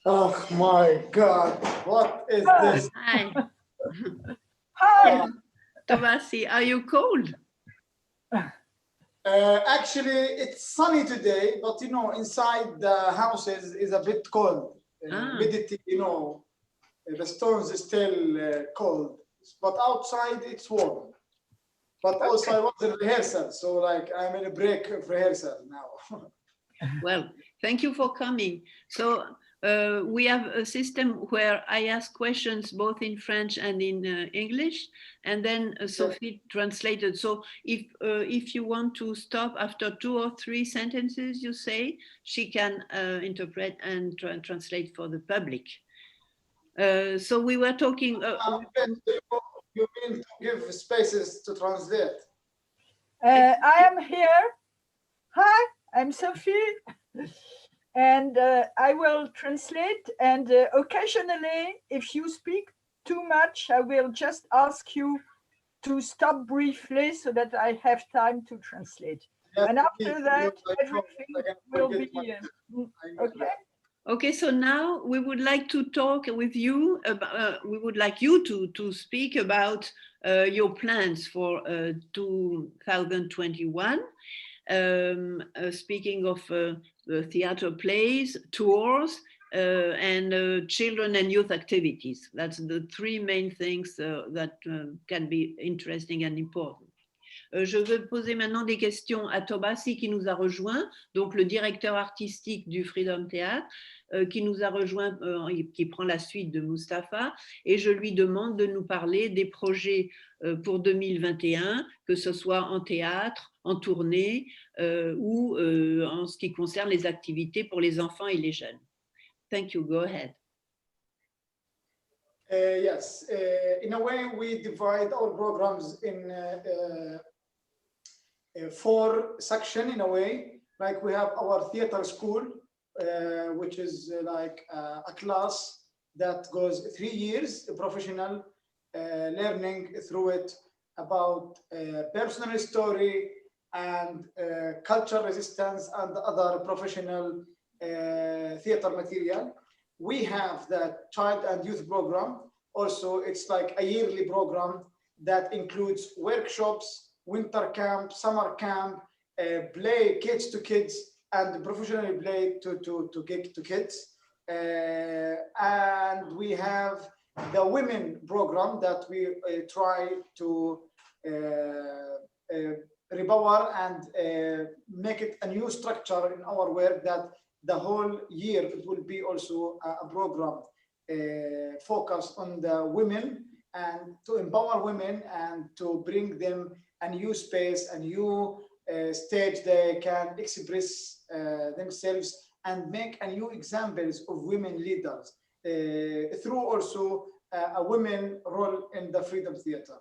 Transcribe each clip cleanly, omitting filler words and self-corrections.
Oh my God, what is this? Hi. Hi. Tobasi, are you cold? Actually, it's sunny today, but you know, inside the houses is a bit cold. Humidity, you know, the stones is still cold, but outside it's warm. But also I was in rehearsal, so like I'm in a break of rehearsal now. Well, thank you for coming. So we have a system where I ask questions both in French and in English, and then Sophie translated. So if you want to stop after 2 or 3 sentences you say, she can interpret and translate for the public. So we were talking. You mean to give spaces to translate? I am here. Hi, I'm Sophie. And I will translate. And occasionally, if you speak too much, I will just ask you to stop briefly so that I have time to translate. Yes, and after that, everything will be okay. Okay, so now we would like to talk with you about, we would like you to speak about your plans for 2021. Speaking of theater plays, tours, and children and youth activities. That's the 3 main things that can be interesting and important. Je veux poser maintenant des questions à Tobasi qui nous a rejoint, donc le directeur artistique du Freedom Théâtre, qui nous a rejoint, qui prend la suite de Mustapha, et je lui demande de nous parler des projets pour 2021, que ce soit en théâtre, en tournée ou en ce qui concerne les activités pour les enfants et les jeunes. Thank you, go ahead. Yes, in a way we divide our programs in 4 sections in a way. Like we have our theater school, which is like a class that goes 3 years, professional learning through it about personal story and cultural resistance and other professional theater material. We have the child and youth program. Also, it's like a yearly program that includes workshops, winter camp, summer camp, play kids to kids, and professionally play to kids. And we have the women program that we try to repower and make it a new structure in our work, that the whole year it will be also a program focused on the women and to empower women and to bring them a new space, a new stage they can express themselves and make a new examples of women leaders through also a women role in the Freedom Theater.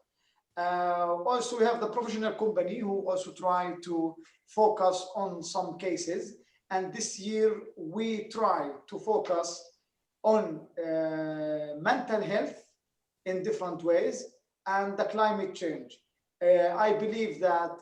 Also, we have the professional company who also try to focus on some cases. And this year we try to focus on mental health in different ways and the climate change. I believe that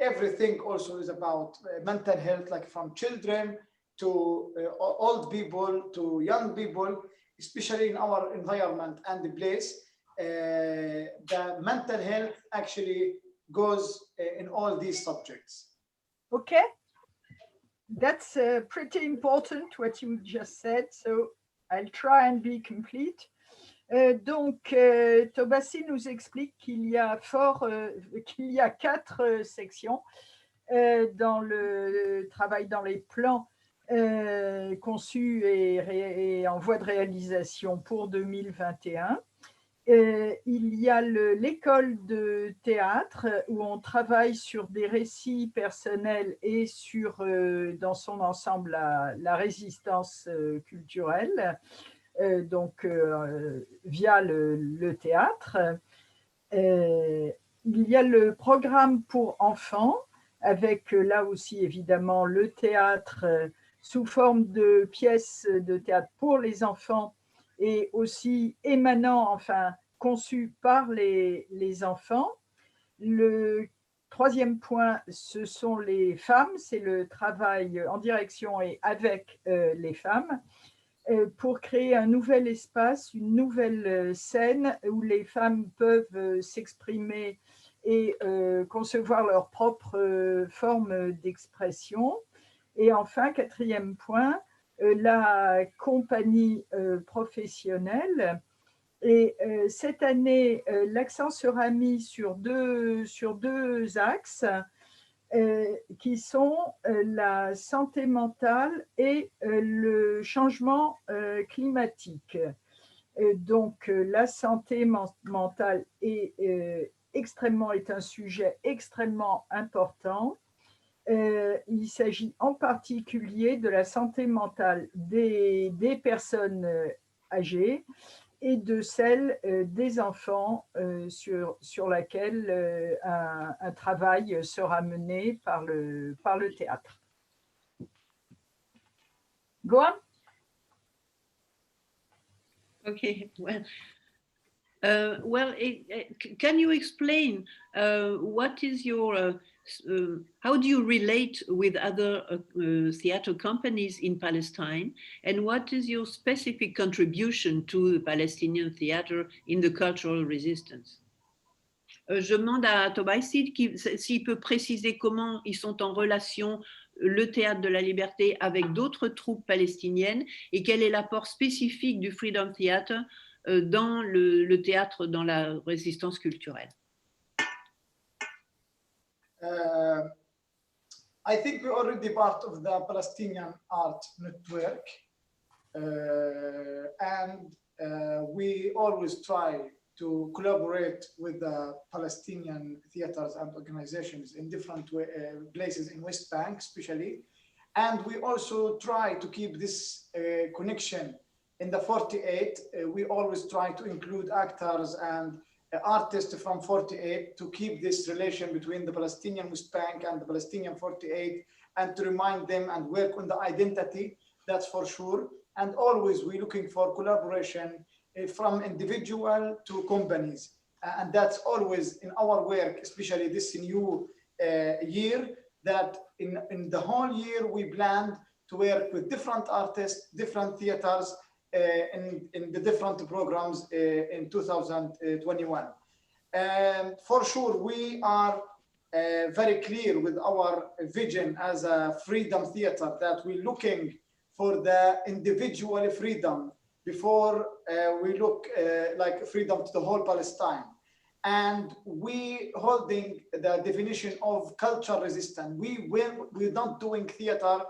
everything also is about mental health, like from children to old people to young people, especially in our environment and the place. The mental health actually goes in all these subjects. Okay, that's pretty important what you just said, so I'll try and be complete. Donc, Tobasi nous explique qu'il y a 4 sections dans le travail dans les plans conçus et en voie de réalisation pour 2021. Il y a l'école de théâtre où on travaille sur des récits personnels et sur, dans son ensemble, la résistance culturelle, donc via le théâtre. Il y a le programme pour enfants, avec là aussi évidemment le théâtre sous forme de pièces de théâtre pour les enfants et aussi émanant, enfin conçu par les enfants. Le 3e point, ce sont les femmes, c'est le travail en direction et avec les femmes. pour créer un nouvel espace, une nouvelle scène où les femmes peuvent s'exprimer et concevoir leur propre forme d'expression. Et enfin, quatrième point, la compagnie professionnelle. Et cette année, l'accent sera mis sur deux axes qui sont la santé mentale et le changement climatique. Donc, la santé mentale est un sujet extrêmement important. Il s'agit en particulier de la santé mentale des personnes âgées et de celle des enfants sur laquelle un travail sera mené par le théâtre. Go on. Okay, well, can you explain what is your, how do you relate with other theater companies in Palestine, and what is your specific contribution to the Palestinian theater in the cultural resistance? Je demande à Tobasi s'il peut préciser comment ils sont en relation, le Théâtre de la Liberté, avec d'autres troupes palestiniennes et quel est l'apport spécifique du Freedom Theater dans le théâtre, dans la résistance culturelle. I think we're already part of the Palestinian Art Network, and we always try to collaborate with the Palestinian theaters and organizations in different places in West Bank, especially. And we also try to keep this connection in the 48. We always try to include actors and artists from 48 to keep this relation between the Palestinian West Bank and the Palestinian 48 and to remind them and work on the identity, that's for sure. And always we're looking for collaboration from individual to companies. And that's always in our work, especially this new year, that in the whole year we planned to work with different artists, different theaters in the different programs in 2021. And for sure, we are very clear with our vision as a freedom theater that we're looking for the individual freedom before we look like freedom to the whole Palestine. And we holding the definition of culture resistance. We're not doing theater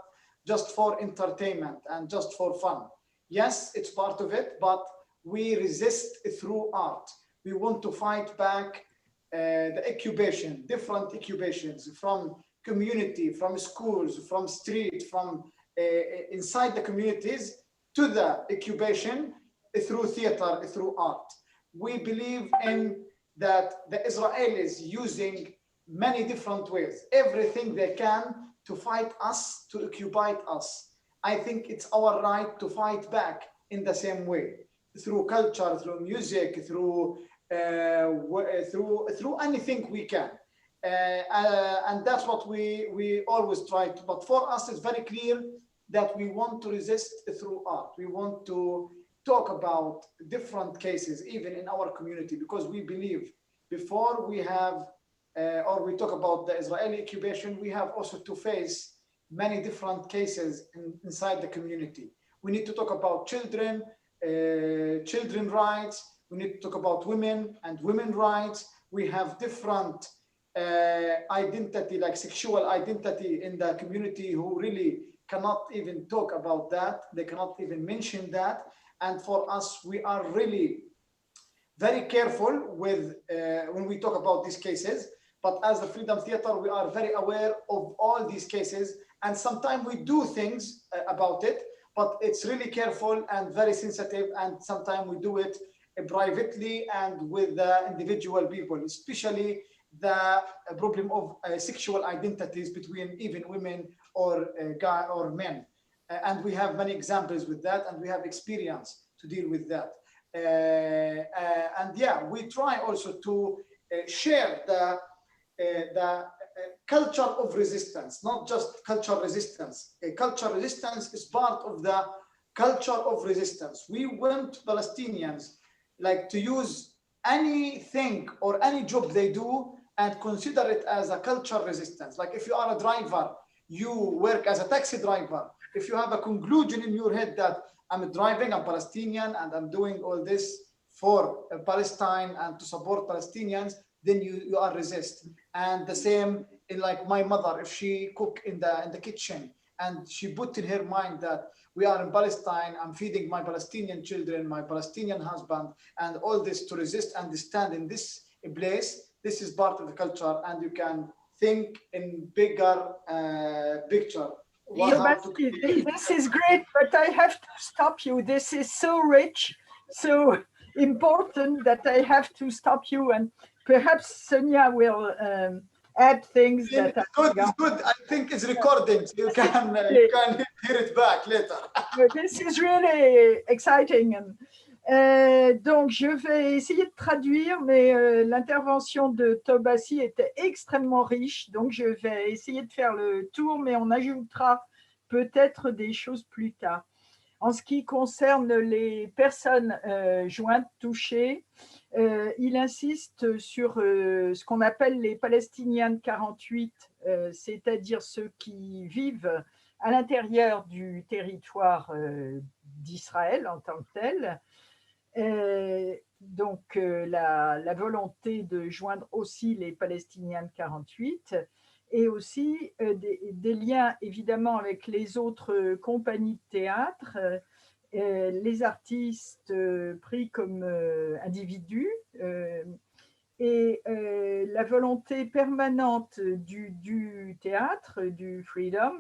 just for entertainment and just for fun. Yes, it's part of it, but we resist through art. We want to fight back the occupation, different occupations from community, from schools, from street, from inside the communities to the occupation through theater, through art. We believe in that the Israelis using many different ways, everything they can to fight us, to occupy us. I think it's our right to fight back in the same way, through culture, through music, through anything we can. And that's what we always try to, but for us it's very clear that we want to resist through art. We want to talk about different cases, even in our community, because we believe before we have, or we talk about the Israeli occupation, we have also to face many different cases inside the community. We need to talk about children, children rights. We need to talk about women and women rights. We have different identity, like sexual identity in the community who really cannot even talk about that. They cannot even mention that. And for us, we are really very careful with when we talk about these cases. But as the Freedom Theater, we are very aware of all these cases. And sometimes we do things about it, but it's really careful and very sensitive. And sometimes we do it privately and with the individual people, especially the problem of sexual identities between even women or guy or men. And we have many examples with that, and we have experience to deal with that. And yeah, we try also to share the culture of resistance, not just cultural resistance. Cultural resistance is part of the culture of resistance. We want Palestinians like to use anything or any job they do and consider it as a cultural resistance. Like if you are a driver, you work as a taxi driver. If you have a conclusion in your head that I'm driving, I'm Palestinian, and I'm doing all this for Palestine and to support Palestinians, then you are resist. And the same in like my mother, if she cook in the kitchen and she put in her mind that we are in Palestine, I'm feeding my Palestinian children, my Palestinian husband, and all this to resist and stand in this place. This is part of the culture, and you can think in bigger picture. This is great, but I have to stop you. This is so rich, so important that I have to stop you. And perhaps Sonia will add things that it's good. I think it's recording, so you can hear it back later. This is really exciting. Donc, je vais essayer de traduire, mais l'intervention de Tobasi était extrêmement riche, donc je vais essayer de faire le tour, mais on ajoutera peut-être des choses plus tard. En ce qui concerne les personnes jointes, touchées, il insiste sur ce qu'on appelle les Palestiniens de 48, c'est-à-dire ceux qui vivent à l'intérieur du territoire d'Israël en tant que tel. Donc, la volonté de joindre aussi les Palestiniens de 48 et aussi des liens évidemment avec les autres compagnies de théâtre, les artistes pris comme individus et la volonté permanente du théâtre, du freedom,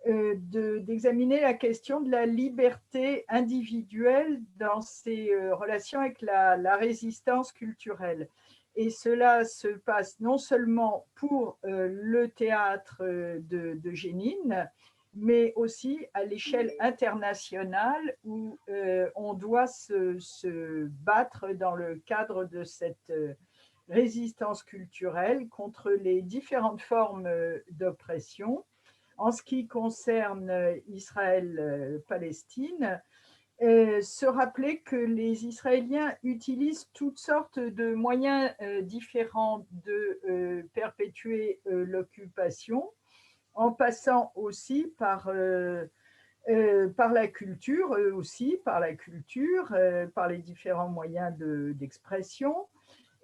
d'examiner la question de la liberté individuelle dans ses relations avec la résistance culturelle. Et cela se passe non seulement pour le théâtre de Jénine, mais aussi à l'échelle internationale où on doit se battre dans le cadre de cette résistance culturelle contre les différentes formes d'oppression. En ce qui concerne Israël-Palestine, se rappeler que les Israéliens utilisent toutes sortes de moyens différents de perpétuer l'occupation, en passant aussi par la culture, par les différents moyens d'expression.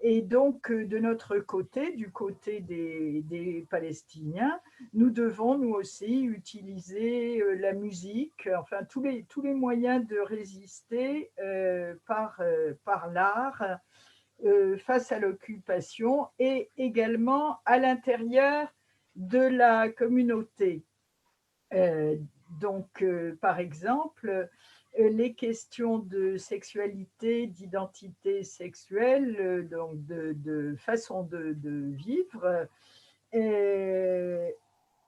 Et donc, de notre côté, du côté des Palestiniens, nous devons, nous aussi, utiliser la musique, enfin, tous les moyens de résister par l'art face à l'occupation et également à l'intérieur de la communauté. Donc, par exemple, les questions de sexualité, d'identité sexuelle, donc de façon de vivre,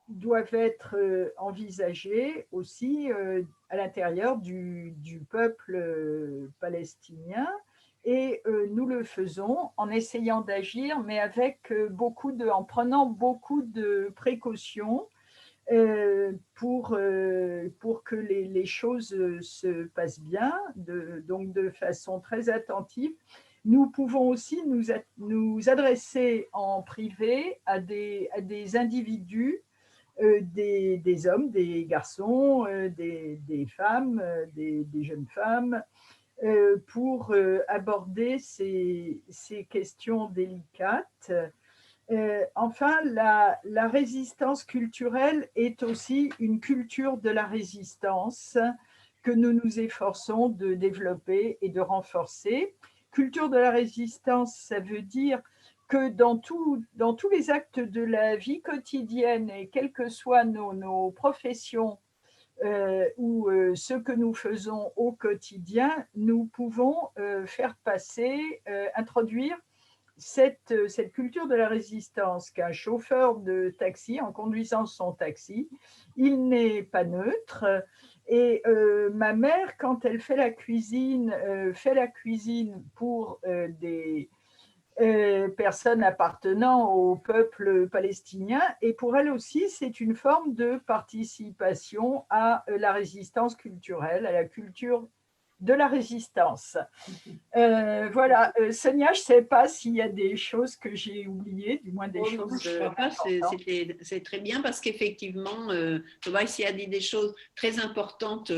doivent être envisagées aussi à l'intérieur du peuple palestinien. Et nous le faisons en essayant d'agir, mais en prenant beaucoup de précautions, pour que les choses se passent bien, donc de façon très attentive. Nous pouvons aussi nous adresser en privé à des individus, des hommes, des garçons, des femmes, des jeunes femmes, pour aborder ces questions délicates. Enfin, la résistance culturelle est aussi une culture de la résistance que nous nous efforçons de développer et de renforcer. Culture de la résistance, ça veut dire que dans tous les actes de la vie quotidienne, et quelles que soient nos professions ou ce que nous faisons au quotidien, nous pouvons introduire cette culture de la résistance qu'un chauffeur de taxi, en conduisant son taxi, il n'est pas neutre. Et ma mère, quand elle fait la cuisine pour des personne appartenant au peuple palestinien. Et pour elle aussi, c'est une forme de participation à la résistance culturelle, à la culture de la résistance. Voilà, Sonia, je ne sais pas s'il y a des choses que j'ai oubliées, du moins des choses. Je ne crois pas, c'est très bien parce qu'effectivement, Tobasi a dit des choses très importantes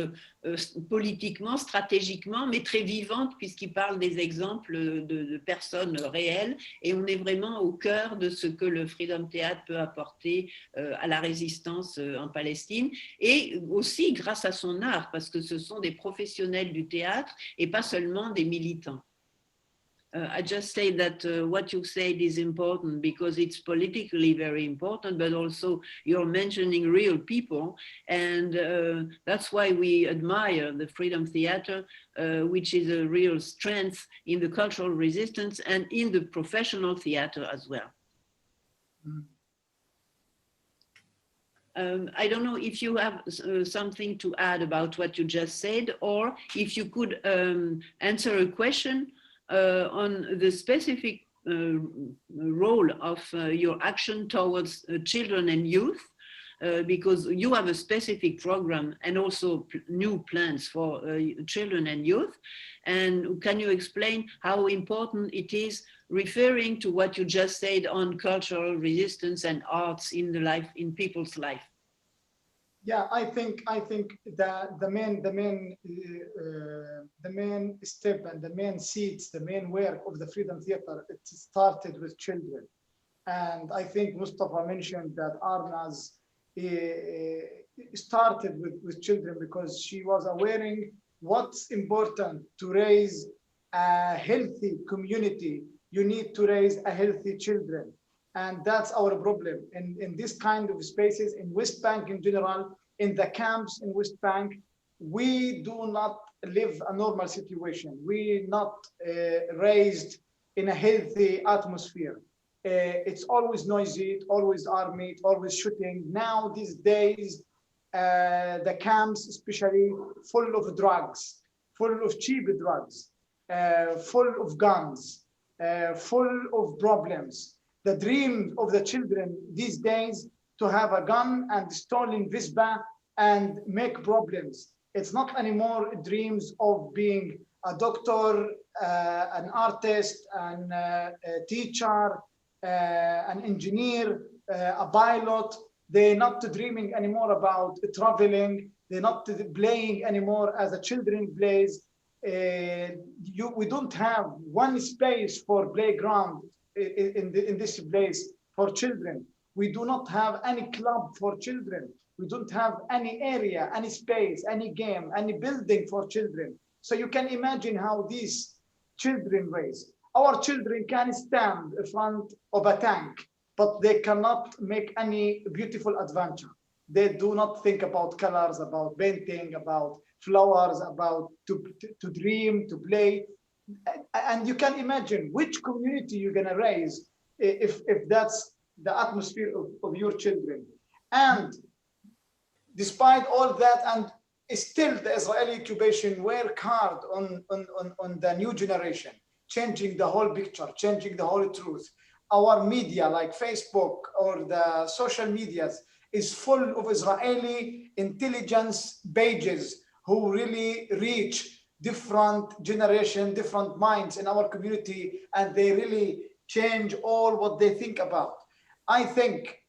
politiquement, stratégiquement, mais très vivantes puisqu'il parle des exemples de personnes réelles et on est vraiment au cœur de ce que le Freedom Théâtre peut apporter à la résistance en Palestine et aussi grâce à son art parce que ce sont des professionnels du théâtre et pas seulement des militants. I just say that what you said is important because it's politically very important, but also you're mentioning real people. And that's why we admire the Freedom Theatre, which is a real strength in the cultural resistance and in the professional theatre as well. I don't know if you have something to add about what you just said, or if you could answer a question on the specific role of your action towards children and youth, because you have a specific program and also new plans for children and youth. And can you explain how important it is, referring to what you just said on cultural resistance and arts in the life, in people's life? Yeah, I think that the main step and the main seeds, the main work of the Freedom Theatre, it started with children. And I think Mustafa mentioned that Arna's started with children because she was aware what's important to raise a healthy community. You need to raise a healthy children. And that's our problem in this kind of spaces, in West Bank in general, in the camps in West Bank. We do not live a normal situation. We're not raised in a healthy atmosphere. It's always noisy, it's always army, it's always shooting. Now, these days, the camps, especially, full of drugs, full of cheap drugs, full of guns, full of problems. The dream of the children these days to have a gun and stolen Visba and make problems. It's not anymore dreams of being a doctor, an artist, a teacher, an engineer, a pilot. They're not dreaming anymore about traveling. They're not playing anymore as the children plays. We don't have one space for playground in this place for children. We do not have any club for children. We don't have any area, any space, any game, any building for children. So you can imagine how these children raise. Our children can stand in front of a tank, but they cannot make any beautiful adventure. They do not think about colors, about painting, about flowers, about to dream, to play. And you can imagine which community you're gonna raise if that's the atmosphere of your children. And despite all that, and still the Israeli occupation work hard on the new generation, changing the whole picture, changing the whole truth. Our media like Facebook or the social medias is full of Israeli intelligence pages who really reach different generation, different minds in our community, and they really change all what they think about. I think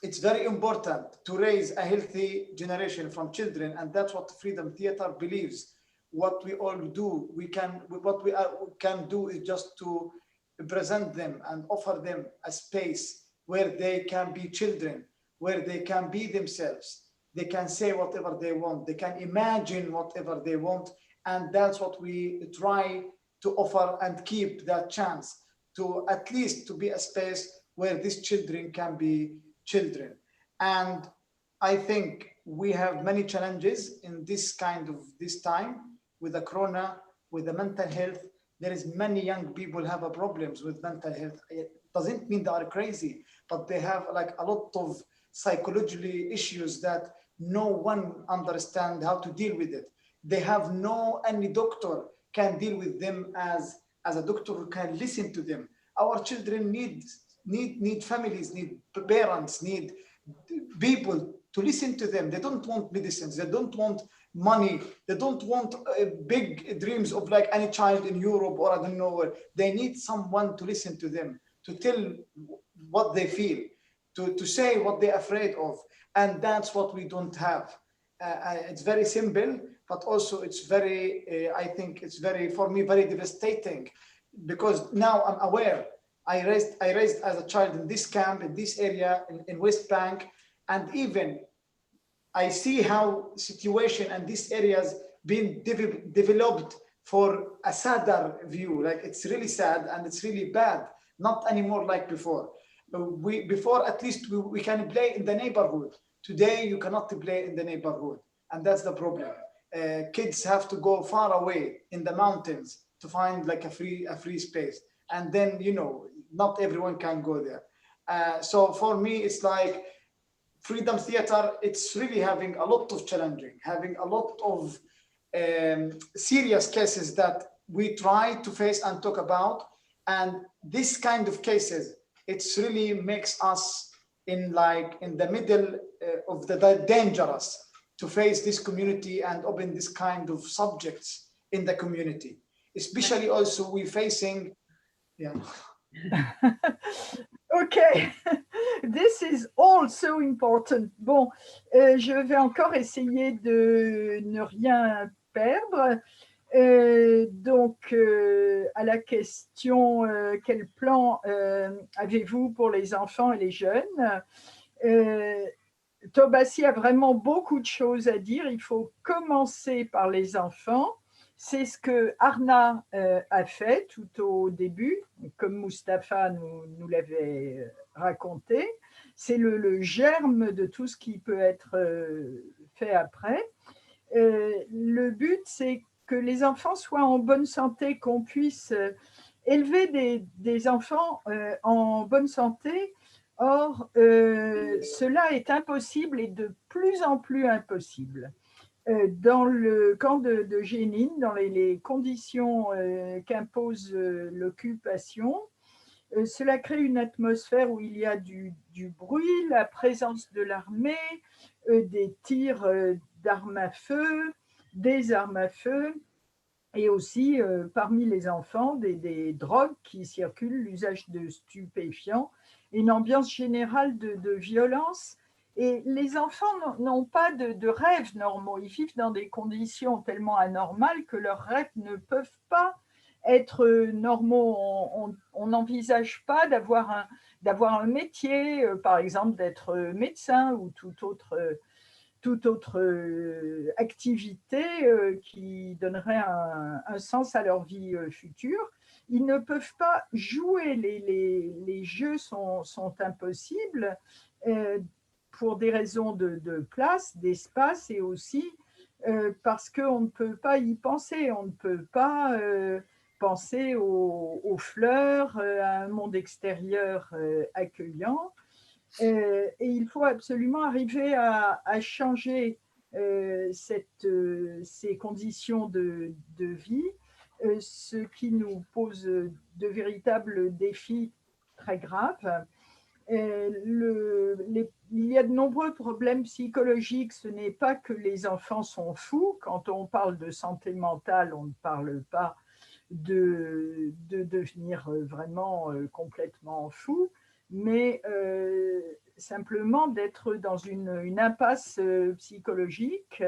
it's very important to raise a healthy generation from children, and that's what Freedom Theatre believes. What we all do, what we can do is just to present them and offer them a space where they can be children, where they can be themselves. They can say whatever they want. They can imagine whatever they want. And that's what we try to offer and keep that chance to at least to be a space where these children can be children. And I think we have many challenges in this time with the corona, with the mental health. There is many young people have a problems with mental health. It doesn't mean they are crazy, but they have like a lot of psychologically issues that no one understands how to deal with it. They have any doctor can deal with them as a doctor who can listen to them. Our children need families, need parents, need people to listen to them. They don't want medicines. They don't want money. They don't want big dreams of like any child in Europe or I don't know where. They need someone to listen to them, to tell what they feel, to say what they're afraid of. And that's what we don't have. It's very simple, but also it's very, I think it's very, for me, very devastating, because now I'm aware. I raised as a child in this camp, in this area, in West Bank, and even I see how situation and these areas being developed for a sadder view. Like it's really sad and it's really bad, not anymore like before. Before at least we can play in the neighborhood. Today you cannot play in the neighborhood, and that's the problem. Kids have to go far away in the mountains to find like a free space, and then not everyone can go there. So for me, it's like Freedom Theater. It's really having a lot of challenging, having a lot of serious cases that we try to face and talk about, and this kind of cases, it's really makes us in the middle of the dangerous to face this community and open this kind of subjects in the community, especially also we facing, yeah. Okay, this is all so important. Bon, je vais encore essayer de ne rien perdre. Donc, à la question, quel plan avez-vous pour les enfants et les jeunes? Tobasi a vraiment beaucoup de choses à dire. Il faut commencer par les enfants. C'est ce que Arna a fait tout au début, comme Mustapha nous l'avait raconté. C'est le germe de tout ce qui peut être fait après. Le but, c'est que les enfants soient en bonne santé, qu'on puisse élever des enfants en bonne santé. Or, cela est impossible et de plus en plus impossible. Dans le camp de Jénine, dans les conditions qu'impose l'occupation, cela crée une atmosphère où il y a du bruit, la présence de l'armée, des tirs d'armes à feu, des armes à feu, et aussi parmi les enfants des drogues qui circulent, l'usage de stupéfiants, une ambiance générale de violence. Et les enfants n'ont pas de rêves normaux. Ils vivent dans des conditions tellement anormales que leurs rêves ne peuvent pas être normaux. On n'envisage pas d'avoir un métier, par exemple d'être médecin ou toute autre activité qui donnerait un sens à leur vie future. Ils ne peuvent pas jouer. Les jeux sont impossibles. Pour des raisons de place, d'espace, et aussi parce qu'on ne peut pas y penser. On ne peut pas penser aux fleurs, à un monde extérieur accueillant. Et il faut absolument arriver à changer ces conditions de vie, ce qui nous pose de véritables défis très graves. Il y a de nombreux problèmes psychologiques. Ce n'est pas que les enfants sont fous. Quand on parle de santé mentale, on ne parle pas de devenir vraiment complètement fou, mais simplement d'être dans une impasse psychologique,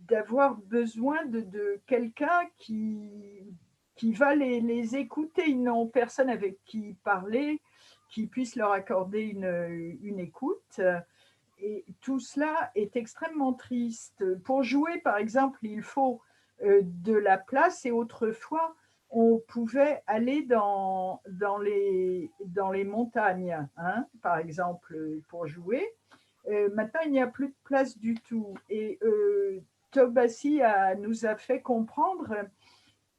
d'avoir besoin de quelqu'un qui va les écouter. Ils n'ont personne avec qui parler, qui puisse leur accorder une écoute. Et tout cela est extrêmement triste. Pour jouer, par exemple, il faut de la place, et autrefois, on pouvait aller dans les montagnes, hein, par exemple, pour jouer. Maintenant, il n'y a plus de place du tout. Et Tobasi nous a fait comprendre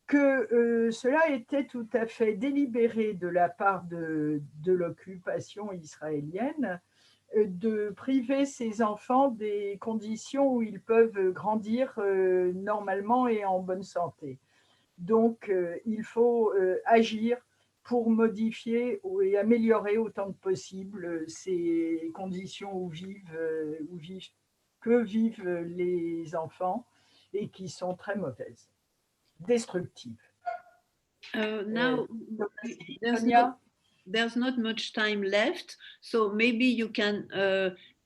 que cela était tout à fait délibéré de la part de l'occupation israélienne, de priver ces enfants des conditions où ils peuvent grandir normalement et en bonne santé. Donc, il faut agir pour modifier et améliorer autant que possible ces conditions que vivent les enfants et qui sont très mauvaises, destructives. Now, Sonia? there's not much time left, so maybe you can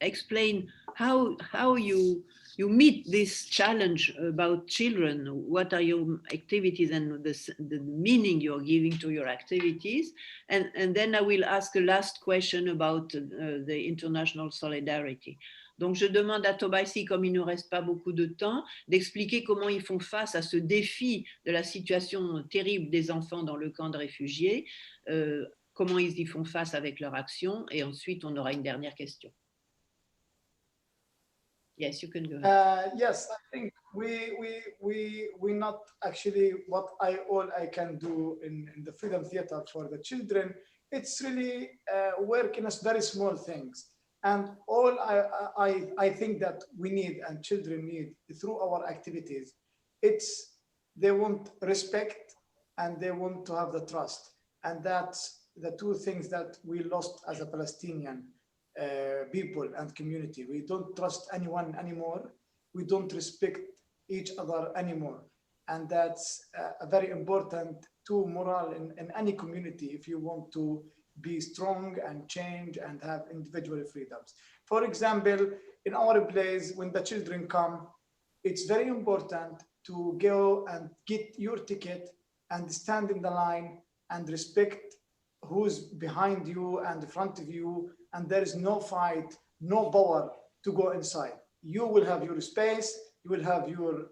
explain how you meet this challenge about children. What are your activities and the meaning you're giving to your activities? And then I will ask a last question about the international solidarity. Donc, je demande à Tobasi, comme il ne nous reste pas beaucoup de temps, d'expliquer comment ils font face à ce défi de la situation terrible des enfants dans le camp de réfugiés, comment ils y font face avec leur action, et ensuite on aura une dernière question. Yes, you can go ahead. Yes, I think we not actually all I can do in the Freedom Theater for the children. It's really work in a very small things. And all I think that we need and children need through our activities, they want respect and they want to have the trust. And that's the two things that we lost as a Palestinian people and community. We don't trust anyone anymore. We don't respect each other anymore. And that's a very important to morale in any community if you want to be strong and change and have individual freedoms. For example, in our place, when the children come, it's very important to go and get your ticket and stand in the line and respect who's behind you and in front of you, and there is no fight, no power to go inside. You will have your space, you will have your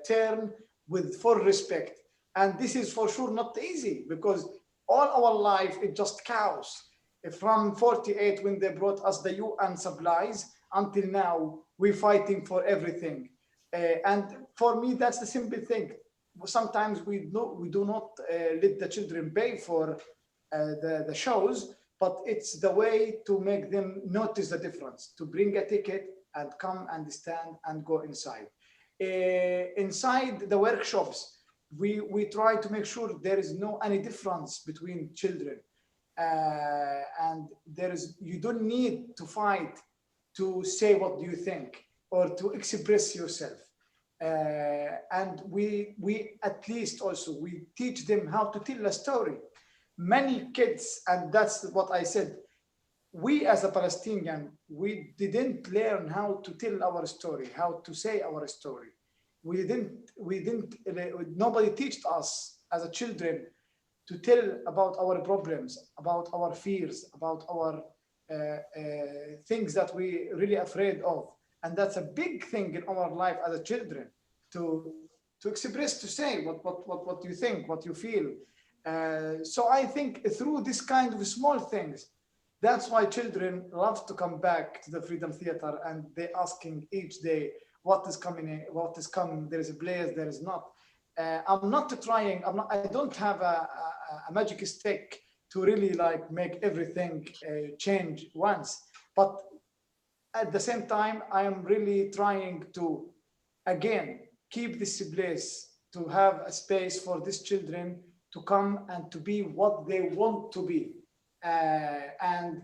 turn with full respect. And this is for sure not easy because all our life, it's just chaos. From 48, when they brought us the UN supplies, until now, we're fighting for everything. And for me, that's the simple thing. Sometimes we do not let the children pay for the shows, but it's the way to make them notice the difference, to bring a ticket and come and stand and go inside. Inside the workshops, we try to make sure there is no any difference between children, and you don't need to fight to say what do you think or to express yourself. And we at least also we teach them how to tell a story. Many kids, and that's what I said, we as a Palestinian, we didn't learn how to tell our story, how to say our story. Nobody taught us as a children to tell about our problems, about our fears, about our things that we really afraid of. And that's a big thing in our life as a children, to express, to say what you think, what you feel. So I think through this kind of small things, that's why children love to come back to the Freedom Theater, and they're asking each day, what is coming, what is coming, there is a place, there is not. I'm not trying, I don't have a magic stick to really like make everything change once, but at the same time, I am really trying to, again, keep this place, to have a space for these children to come and to be what they want to be. And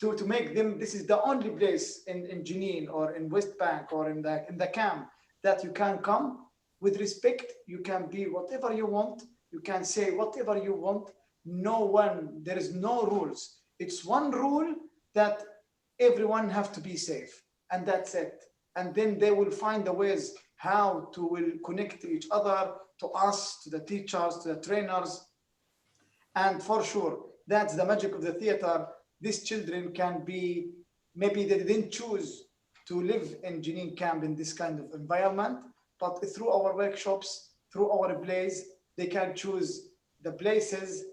to make them, this is the only place in Jénine or in West Bank or in the camp that you can come with respect. You can be whatever you want. You can say whatever you want. There is no rules. It's one rule that everyone have to be safe, and that's it. And then they will find the ways how to will connect to each other, to us, to the teachers, to the trainers. And for sure, that's the magic of the theater. These children can be, maybe they didn't choose to live in Jénine camp in this kind of environment, but through our workshops, through our plays, they can choose the places,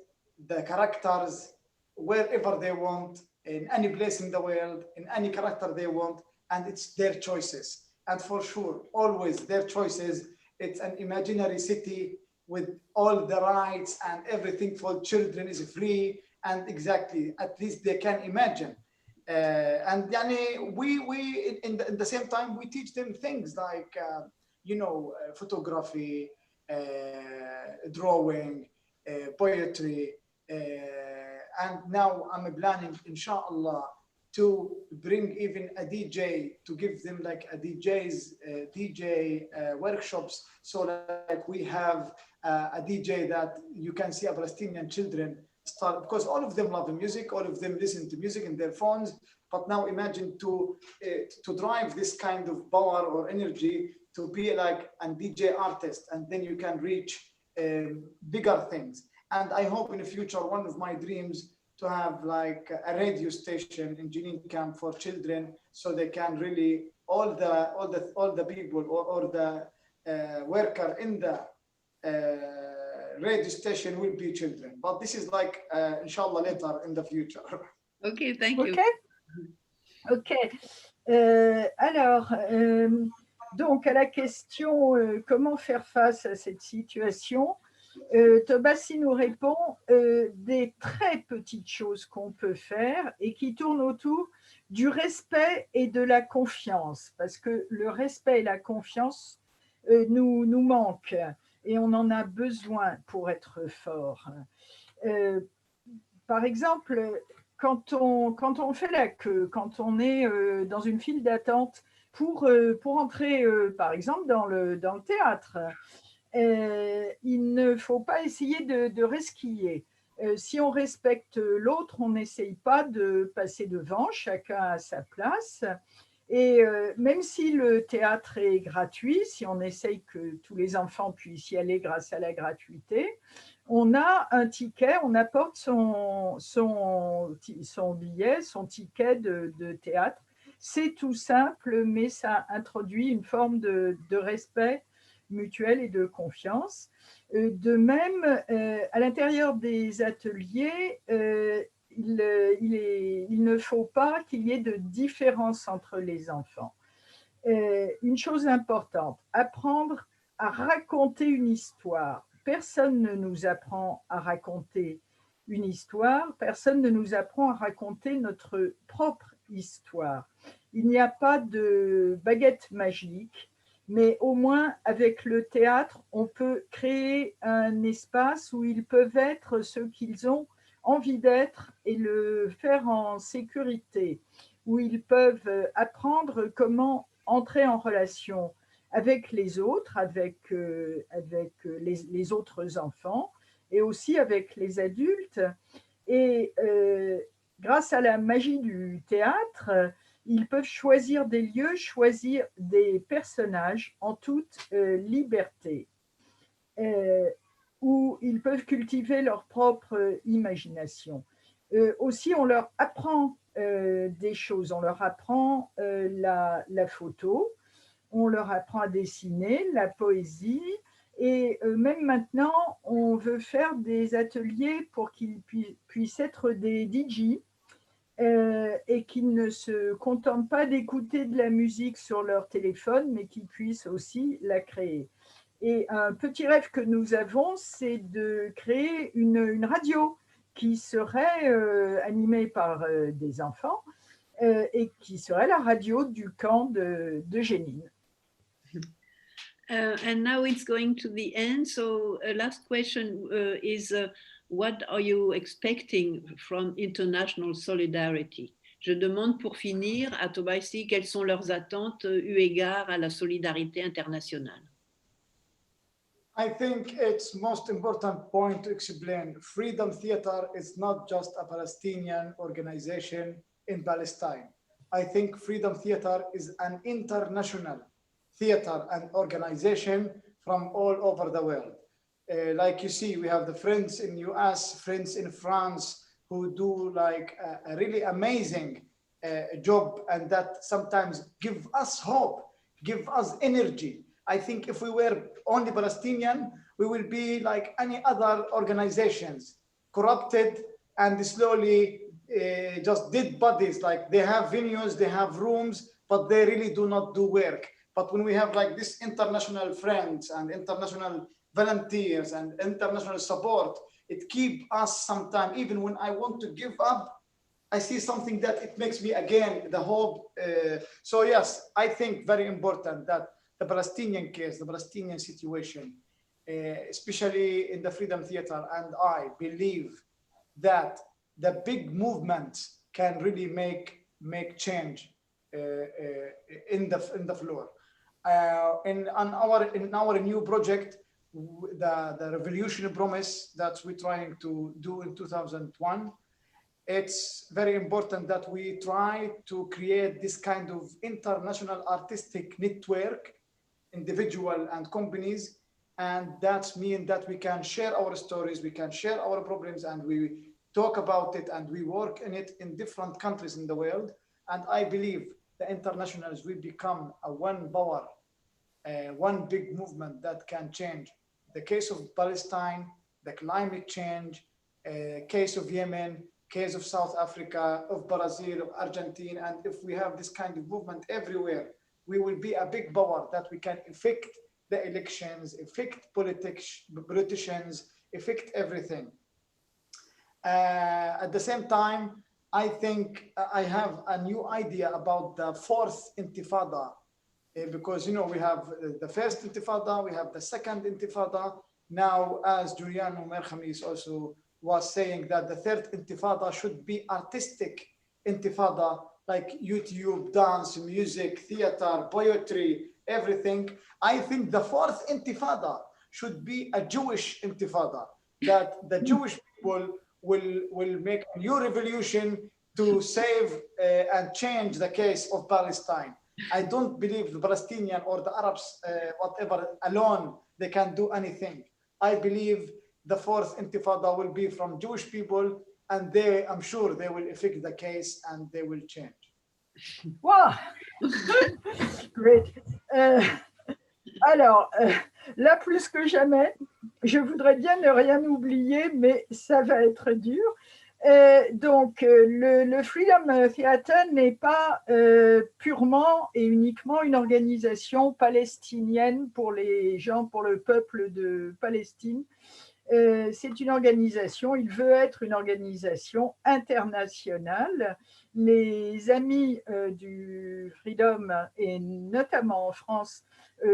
the characters, wherever they want, in any place in the world, in any character they want, and it's their choices. And for sure, always their choices. It's an imaginary city with all the rights and everything for children is free, and exactly, at least they can imagine. And we in the same time, we teach them things like, photography, drawing, poetry, And now I'm planning, inshallah, to bring even a DJ to give them like a DJ workshops. So like we have a DJ that you can see a Palestinian children start, because all of them love music, all of them listen to music in their phones. But now imagine to drive this kind of power or energy to be like a DJ artist, and then you can reach bigger things. And I hope in the future, one of my dreams to have like a radio station in Jénine camp for children, so they can really all the people or the worker in the radio station will be children. But this is like inshallah later in the future. Okay, thank you. Ok. Alors, donc à la question comment faire face à cette situation, Tobasi nous répond des très petites choses qu'on peut faire et qui tournent autour du respect et de la confiance, parce que le respect et la confiance nous manquent et on en a besoin pour être fort. Par exemple, quand on fait la queue, quand on est dans une file d'attente pour entrer, par exemple, dans le théâtre, il ne faut pas essayer de resquiller. Si on respecte l'autre, on n'essaye pas de passer devant, chacun à sa place. Et même si le théâtre est gratuit, si on essaye que tous les enfants puissent y aller grâce à la gratuité, on a un ticket, on apporte son billet, son ticket de théâtre. C'est tout simple, mais ça introduit une forme de respect mutuel et de confiance. De même, à l'intérieur des ateliers, il ne faut pas qu'il y ait de différence entre les enfants. Une chose importante, apprendre à raconter une histoire. Personne ne nous apprend à raconter une histoire, personne ne nous apprend à raconter notre propre histoire. Il n'y a pas de baguette magique, mais au moins avec le théâtre, on peut créer un espace où ils peuvent être ce qu'ils ont envie d'être et le faire en sécurité, où ils peuvent apprendre comment entrer en relation avec les autres, avec les autres enfants et aussi avec les adultes. Et grâce à la magie du théâtre, ils peuvent choisir des lieux, choisir des personnages en toute liberté, où ils peuvent cultiver leur propre imagination. Aussi, on leur apprend des choses, on leur apprend la photo, on leur apprend à dessiner, la poésie, et même maintenant, on veut faire des ateliers pour qu'ils puissent être des DJ et qu'ils ne se contentent pas d'écouter de la musique sur leur téléphone, mais qu'ils puissent aussi la créer. Et un petit rêve que nous avons, c'est de créer une radio qui serait animée par des enfants et qui serait la radio du camp de Jénine. And now it's going to the end. So last question is, what are you expecting from international solidarity? Je demande pour finir à Tobasi quelles sont leurs attentes eu égard à la solidarité internationale. I think it's most important point to explain. Freedom Theatre is not just a Palestinian organization in Palestine. I think Freedom Theatre is an international theater and organization from all over the world. Like you see, we have the friends in US, friends in France, who do like a really amazing job, and that sometimes give us hope, give us energy. I think if we were only Palestinian, we will be like any other organizations, corrupted and slowly just dead bodies. Like they have venues, they have rooms, but they really do not do work. But when we have like this international friends and international volunteers and international support, it keeps us sometimes, even when I want to give up, I see something that it makes me again the hope. So yes, I think very important that the Palestinian case, the Palestinian situation, especially in the Freedom Theatre, and I believe that the big movements can really make change in the floor. In our new project, the Revolution Promise that we're trying to do in 2001, it's very important that we try to create this kind of international artistic network, individual and companies, and that means that we can share our stories, we can share our problems, and we talk about it, and we work in it in different countries in the world. And I believe the internationals will become a one power, one big movement that can change the case of Palestine, the climate change, case of Yemen, case of South Africa, of Brazil, of Argentina. And if we have this kind of movement everywhere, we will be a big power that we can affect the elections, affect politicians, affect everything. At the same time, I think I have a new idea about the fourth intifada, because, you know, we have the first intifada, we have the second intifada. Now, as Juliano Merkhamis also was saying, that the third intifada should be artistic intifada, like YouTube, dance, music, theater, poetry, everything. I think the fourth intifada should be a Jewish intifada, that the Jewish people will make a new revolution to save and change the case of Palestine. I don't believe the Palestinian or the Arabs, whatever, alone, they can do anything. I believe the fourth intifada will be from Jewish people, and I'm sure they will affect the case and they will change. Wow, great. Alors, là, plus que jamais, je voudrais bien ne rien oublier, mais ça va être dur. Donc, le Freedom Theatre n'est pas purement et uniquement une organisation palestinienne pour les gens, pour le peuple de Palestine. C'est une organisation, il veut être une organisation internationale. Les amis du Freedom, et notamment en France,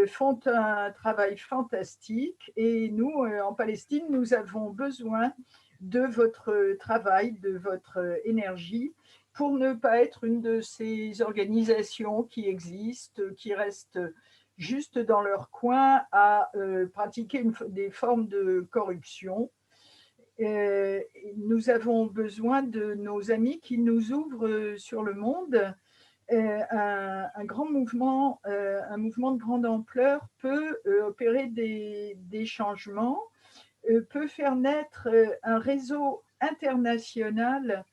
font un travail fantastique, et nous, en Palestine, nous avons besoin de votre travail, de votre énergie, pour ne pas être une de ces organisations qui existent, qui restent juste dans leur coin à pratiquer des formes de corruption. Nous avons besoin de nos amis qui nous ouvrent sur le monde. Un grand mouvement, un mouvement de grande ampleur peut opérer des changements, peut faire naître un réseau international,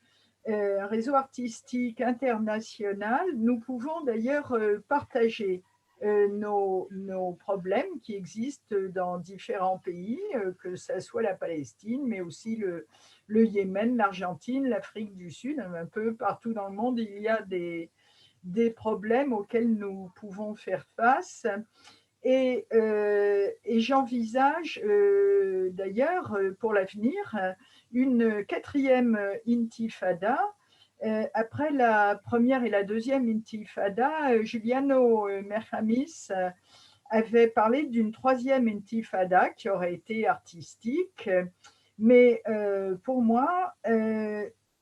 un réseau artistique international. Nous pouvons d'ailleurs partager nos problèmes qui existent dans différents pays, que ce soit la Palestine, mais aussi le Yémen, l'Argentine, l'Afrique du Sud, un peu partout dans le monde, il y a des problèmes auxquels nous pouvons faire face. Et j'envisage d'ailleurs pour l'avenir une quatrième intifada. Après la première et la deuxième intifada, Juliano Merkhamis avait parlé d'une troisième intifada qui aurait été artistique. Mais pour moi,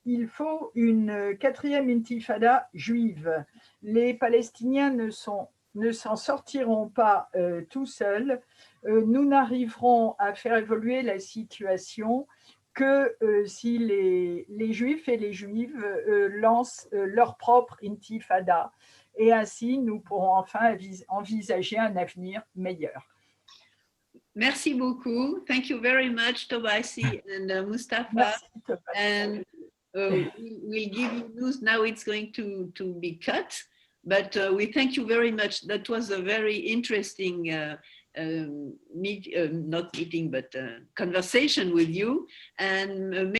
il faut une quatrième intifada juive. Les Palestiniens ne s'en sortiront pas tout seuls. Nous n'arriverons à faire évoluer la situation que si les Juifs et les Juives lancent leur propre intifada. Et ainsi, nous pourrons enfin envisager un avenir meilleur. Merci beaucoup. Thank you very much, Tobasi and Mustafa. Merci, Tobasi. And we'll give you news. Now it's going to be cut. But we thank you very much. That was a very interesting not meeting, but conversation with you. And